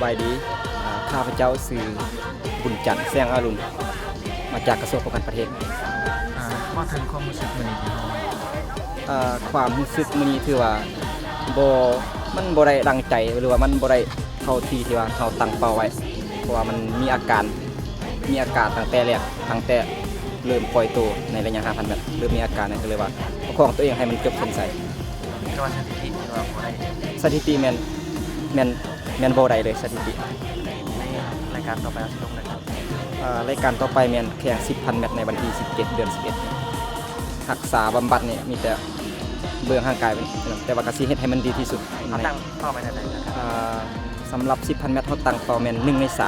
บายดีข้าพเจ้าชื่อบุญจันทร์แสงอรุณมาจากกระทรวงป้องกันประเทศว่าถึงความรู้สึกมื้อนี้พี่น้องความรู้สึกมื้อนี้ถือว่ามันบ่ได้ดังใจหรือว่ามันบ่ได้เข้าที่ที่ว่าเฮาตั้งเป้าไว้เพราะว่ามันมีอาการตั้งแต่แรกตั้งแต่เริ่มปล่อยตัวในระยะ 5,000 เมตรเริ่มมีอาการก็เลยว่าประคองตัวเองให้มันจบเส้นชัยก็ว่าสถิติว่าบ่ได้สถิติแม่นบ่ได้เลยสถิติในรายการต่อไปสิลงได้ครับรายการต่อไปแม่นแข่ง 10,000 เมตรในวันที่17 เดือน 11รักษาบำบัดนี่มีแต่เบื้องร่างกายแต่ว่าก็สิเฮ็ดให้มันดีที่สุดเอาตั้งเป้าไว้ได้ครับสำหรับ 10,000 เมตรเฮาตั้งเป้าแม่น1ใน3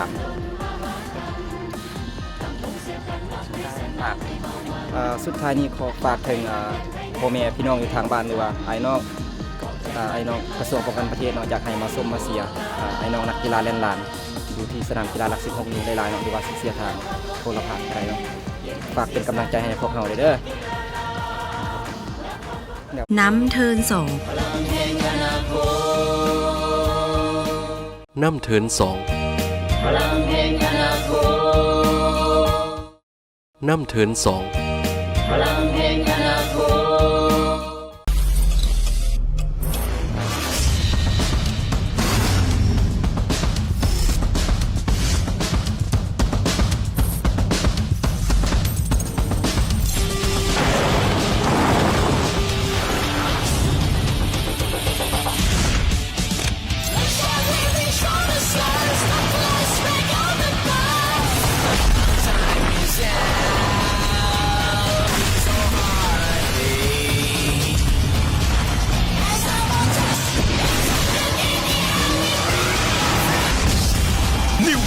สุดท้ายนี้ขอฝากถึงพ่อแม่พี่น้องอยู่ทางบ้านหรือว่าไอ้น้องกระทรวงป้องกันประเทศเนาะอยากให้มาชมมาเชียร์ไอ้น้องนักกีฬาแล่นลานอยู่ที่สนามกีฬาหลัก16นี้หลายๆเนาะหรือว่าเชียร์ทางโทรทัศน์อะไรเนาะฝากเป็นกำลังใจให้พวกเราเด้อน้ำเทิน2น้ำเทิน2น้ำเทิน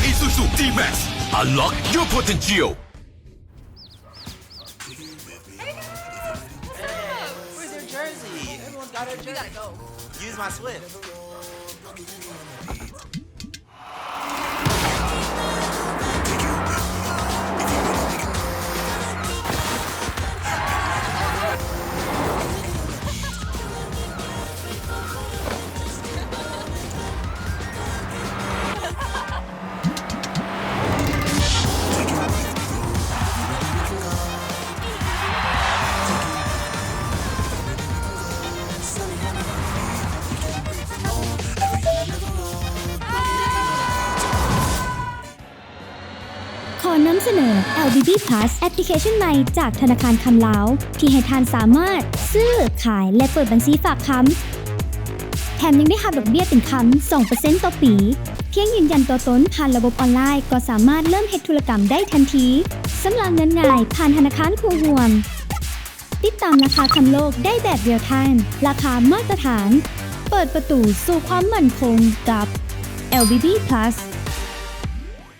2Isuzu D-Max Unlock your potential Where's your jersey? Everyone's got their jersey. We gotta go. Use my Swift.ขอนำเสนอ LBB Plus แอปพลิเคชันใหม่จากธนาคารคำลาวที่ให้ทานสามารถซื้อขายและเปิดบัญชีฝากคำแถมยังได้หักดอกเบี้ยเป็นคำ 2% ต่อปีเพียงยืนยันตัวตนผ่านระบบออนไลน์ก็สามารถเริ่มเฮ็ดธุรกรรมได้ทันทีสำหรับเงินง่ายผ่านธนาคารคู่ห่วมติดตามราคาคำโลกได้แบบเรียลไทม์ราคามาตรฐานเปิดประตูสู่ความมั่นคงกับ LBB Plus